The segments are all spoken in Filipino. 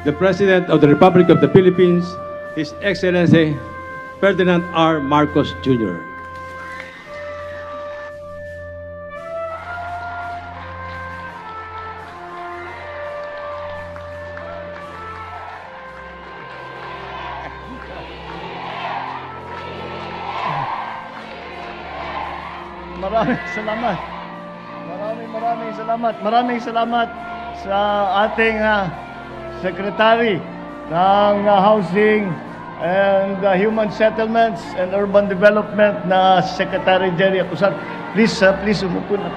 the President of the Republic of the Philippines, His Excellency Ferdinand R. Marcos Jr. Maraming salamat. Maraming salamat sa ating Secretary ng Housing and Human Settlements and Urban Development na Secretary Jerry Acusar. Please umupo na.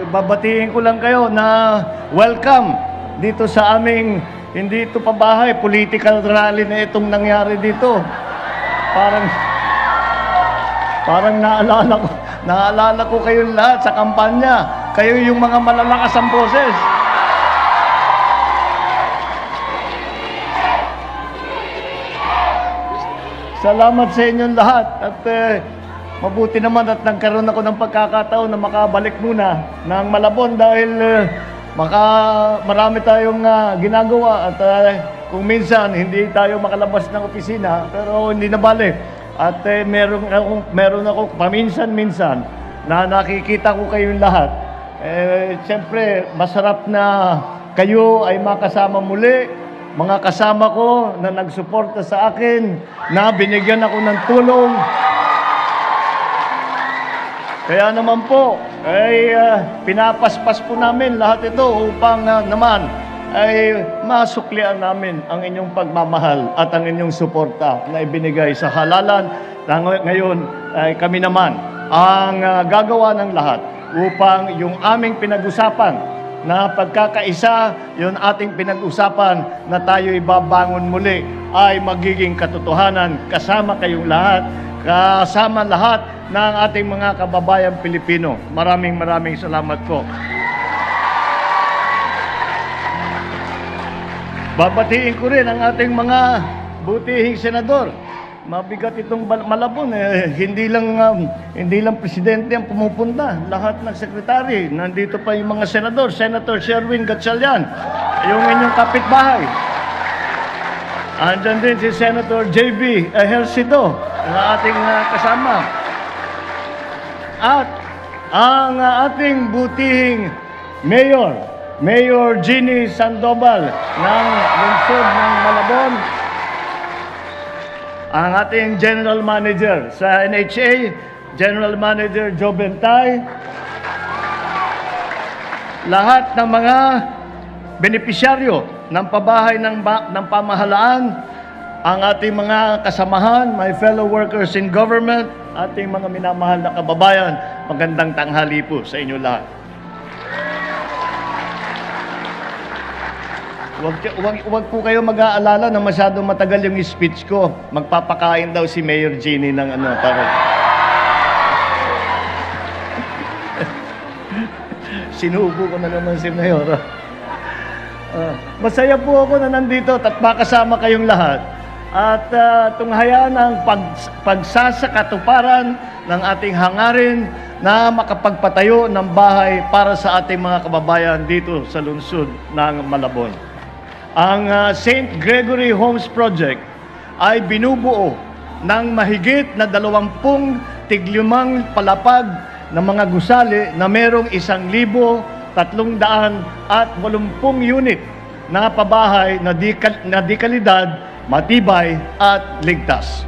Babatiin ko lang kayo na welcome dito sa aming, hindi ito pabahay, political rally na itong nangyari dito. Parang naalala ko kayong lahat sa kampanya. Kayo yung mga malalakas ang boses. Salamat sa inyong lahat. At mabuti naman at nagkaroon ako ng pagkakataon na makabalik muna ng Malabon dahil marami tayong ginagawa at kung minsan hindi tayo makalabas ng opisina, pero hindi na bale. At meron ako paminsan-minsan na nakikita ko kayong lahat. Siyempre, masarap na kayo ay makasama muli. Mga kasama ko na nagsuporta sa akin, na binigyan ako ng tulong. Kaya naman po, ay pinapaspas po namin lahat ito upang naman ay masuklian namin ang inyong pagmamahal at ang inyong suporta na ibinigay sa halalan na ngayon ay kami naman ang gagawa ng lahat upang yung aming pinag-usapan na pagkakaisa, yung ating pinag-usapan na tayo ibabangon muli ay magiging katotohanan kasama kayong lahat, kasama lahat ng ating mga kababayang Pilipino. Maraming salamat po. Babatiin ko rin ang ating mga butihing senador. Mabigat itong Malabon. Hindi lang presidente ang pumupunta. Lahat ng sekretary. Nandito pa yung mga senador. Senator Sherwin Gatchalian, yung inyong kapitbahay. Andyan din si Senator J.B. Ejercito, na ating kasama. At ang ating butihing Mayor Jeannie Sandoval ng lungsod ng Malabon, ang ating General Manager sa NHA, General Manager Joe Bentay, lahat ng mga benepisyaryo ng pabahay ng pamahalaan, ang ating mga kasamahan, my fellow workers in government, ating mga minamahal na kababayan, magandang tanghali po sa inyo lahat. Huwag po kayo mag-aalala na masyadong matagal yung speech ko. Magpapakain daw si Mayor Jeannie ng para. Sinubo ko na naman si Mayor. Masaya po ako na nandito at makasama kayong lahat. At tunghayaan ang pagsasakatuparan ng ating hangarin na makapagpatayo ng bahay para sa ating mga kababayan dito sa lungsod ng Malabon. Ang St. Gregory Homes Project ay binubuo ng mahigit na 20 tiglimang palapag ng mga gusali na merong 1,380 unit na pabahay na dekalidad, matibay at ligtas.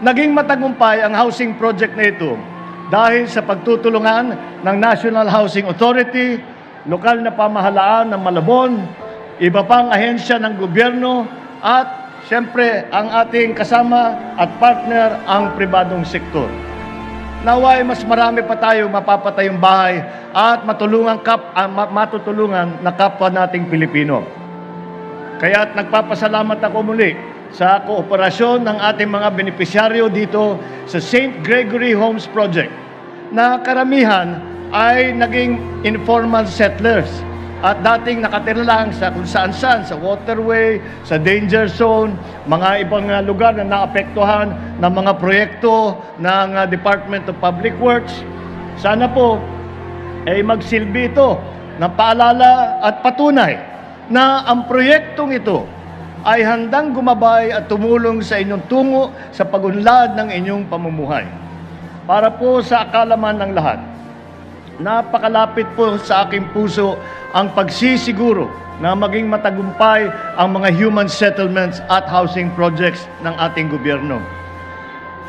Naging matagumpay ang housing project na ito dahil sa pagtutulungan ng National Housing Authority, lokal na pamahalaan ng Malabon, iba pang ahensya ng gobyerno at siyempre ang ating kasama at partner ang pribadong sektor. Naway mas marami pa tayo mapapatayong bahay at matutulungan na kapwa nating Pilipino. Kaya't nagpapasalamat ako muli sa kooperasyon ng ating mga benepisyaryo dito sa St. Gregory Homes Project na karamihan ay naging informal settlers at dating nakatira lang sa kung saan-saan, sa waterway, sa danger zone, mga ibang lugar na naapektuhan ng mga proyekto ng Department of Public Works. Sana po ay magsilbi ito ng paalala at patunay na ang proyektong ito ay handang gumabay at tumulong sa inyong tungo sa pagunlad ng inyong pamumuhay. Para po sa akalaman ng lahat, napakalapit po sa aking puso ang pagsisiguro na maging matagumpay ang mga human settlements at housing projects ng ating gobyerno.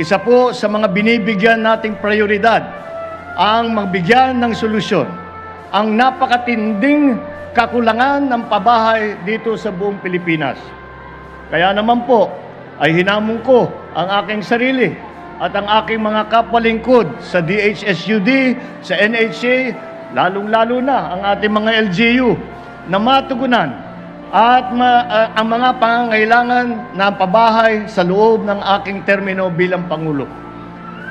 Isa po sa mga binibigyan nating prioridad ang magbigyan ng solusyon ang napakatinding kakulangan ng pabahay dito sa buong Pilipinas. Kaya naman po ay hinamon ko ang aking sarili at ang aking mga kapwalingkod sa DHSUD, sa NHA, lalong-lalo na ang ating mga LGU na matugunan at ang mga pangangailangan ng pabahay sa loob ng aking termino bilang Pangulo.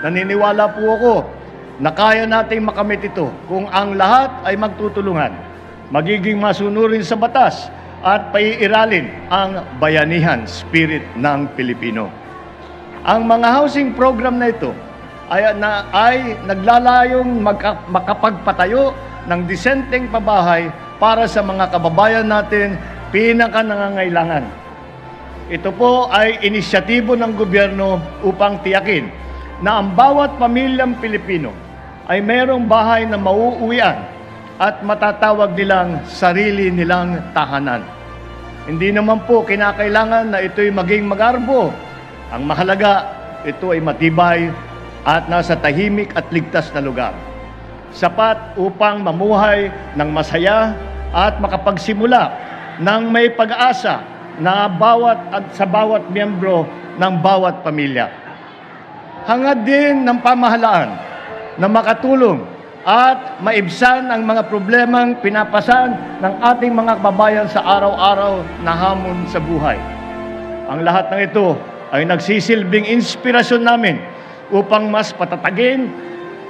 Naniniwala po ako na kaya nating makamit ito kung ang lahat ay magtutulungan, magiging masunurin sa batas at paiiralin ang bayanihan spirit ng Pilipino. Ang mga housing program na ito ay naglalayong makapagpatayo ng disenteng pabahay para sa mga kababayan natin pinaka-nangangailangan. Ito po ay inisyatibo ng gobyerno upang tiyakin na ang bawat pamilyang Pilipino ay mayroong bahay na mauuwian at matatawag nilang sarili nilang tahanan. Hindi naman po kinakailangan na ito'y maging magarbo. Ang mahalaga, ito ay matibay at nasa tahimik at ligtas na lugar. Sapat upang mamuhay ng masaya at makapagsimula ng may pag-asa na sa bawat miyembro ng bawat pamilya. Hangad din ng pamahalaan na makatulong at maibsan ang mga problemang pinapasan ng ating mga kababayan sa araw-araw na hamon sa buhay. Ang lahat ng ito ay nagsisilbing inspirasyon namin upang mas patatagin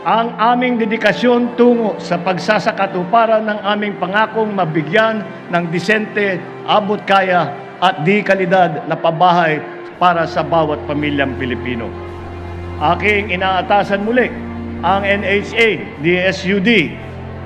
ang aming dedikasyon tungo sa pagsasakatuparan ng aming pangakong mabigyan ng disente, abot kaya at di kalidad na pabahay para sa bawat pamilyang Pilipino. Aking inaatasan muli ang NHA, DSUD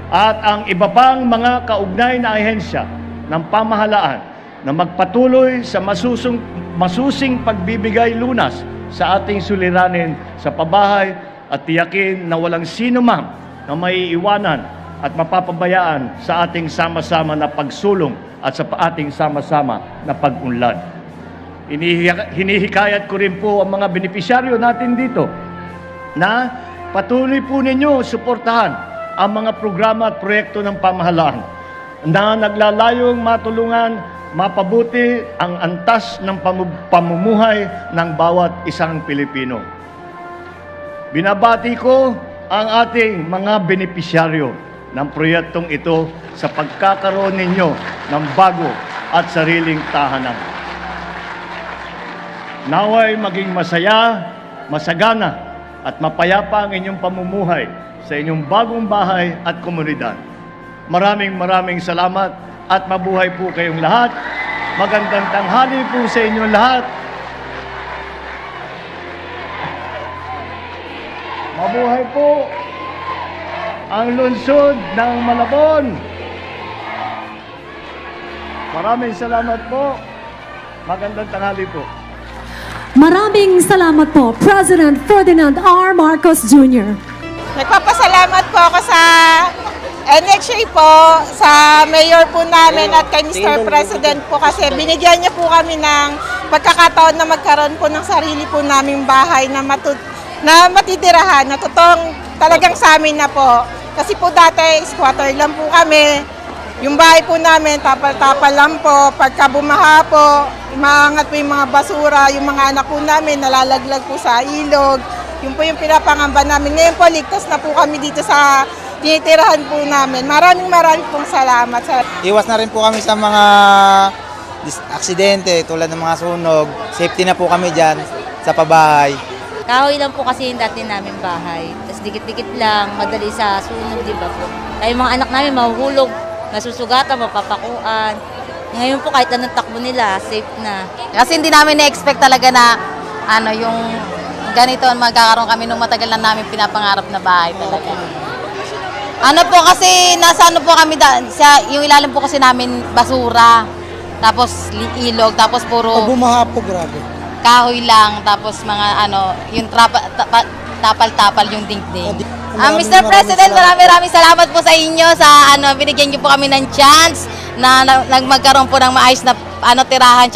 at ang iba pang mga kaugnay na ahensya ng pamahalaan na magpatuloy sa masusing pagbibigay lunas sa ating suliranin sa pabahay at tiyakin na walang sino man na maiiwanan at mapapabayaan sa ating sama-sama na pagsulong at sa ating sama-sama na pag-unlad. Hinihikayat ko rin po ang mga benepisyaryo natin dito na patuloy po ninyo suportahan ang mga programa at proyekto ng pamahalaan na naglalayong matulungan mapabuti ang antas ng pamumuhay ng bawat isang Pilipino. Binabati ko ang ating mga benepisyaryo ng proyektong ito sa pagkakaroon ninyo ng bago at sariling tahanan. Naway maging masaya, masagana at mapayapa ang inyong pamumuhay sa inyong bagong bahay at komunidad. Maraming salamat at mabuhay po kayong lahat. Magandang tanghali po sa inyong lahat. Mabuhay po ang lungsod ng Malabon. Maraming salamat po. Magandang tanghali po. Maraming salamat po, President Ferdinand R. Marcos Jr. Nagpapasalamat po ako sa NHA po, sa mayor po namin at kay Mr. President po kasi binigyan niya po kami ng pagkakataon na magkaroon po ng sarili po naming bahay na matitirahan, na totoong talagang sa amin na po. Kasi po dati, squatter lang po kami. Yung bahay po namin, tapal-tapal lang po. Pagka bumaha po, umaangat po yung mga basura, yung mga anak po namin nalalaglag po sa ilog. Yun po yung pinapangamba namin. Ngayon po, ligtas na po kami dito sa tinitirahan po namin. Maraming pong salamat. Iwas na rin po kami sa mga aksidente tulad ng mga sunog. Safety na po kami dyan sa pabahay. Kahoy lang po kasi yung dati namin bahay. Tapos dikit-dikit lang, madali sa sunog, di ba po? Kaya yung mga anak namin mahuhulog, masusugatan, mapapakuan. Ngayon po kahit anong takbo nila, safe na. Kasi hindi namin na-expect talaga na yung ganito magkakaroon kami nung matagal na namin pinapangarap na bahay talaga. Ano po kasi, nasa ano po kami, yung ilalim po kasi namin basura. Tapos ilog, tapos puro bumaha po, grabe. kahoy lang, tapos mga ano, yung tapal-tapal yung dingding. Mr. President, maraming salamat po sa inyo sa ano, binigyan niyo po kami ng chance na magkaroon po ng maayos na ano tirahan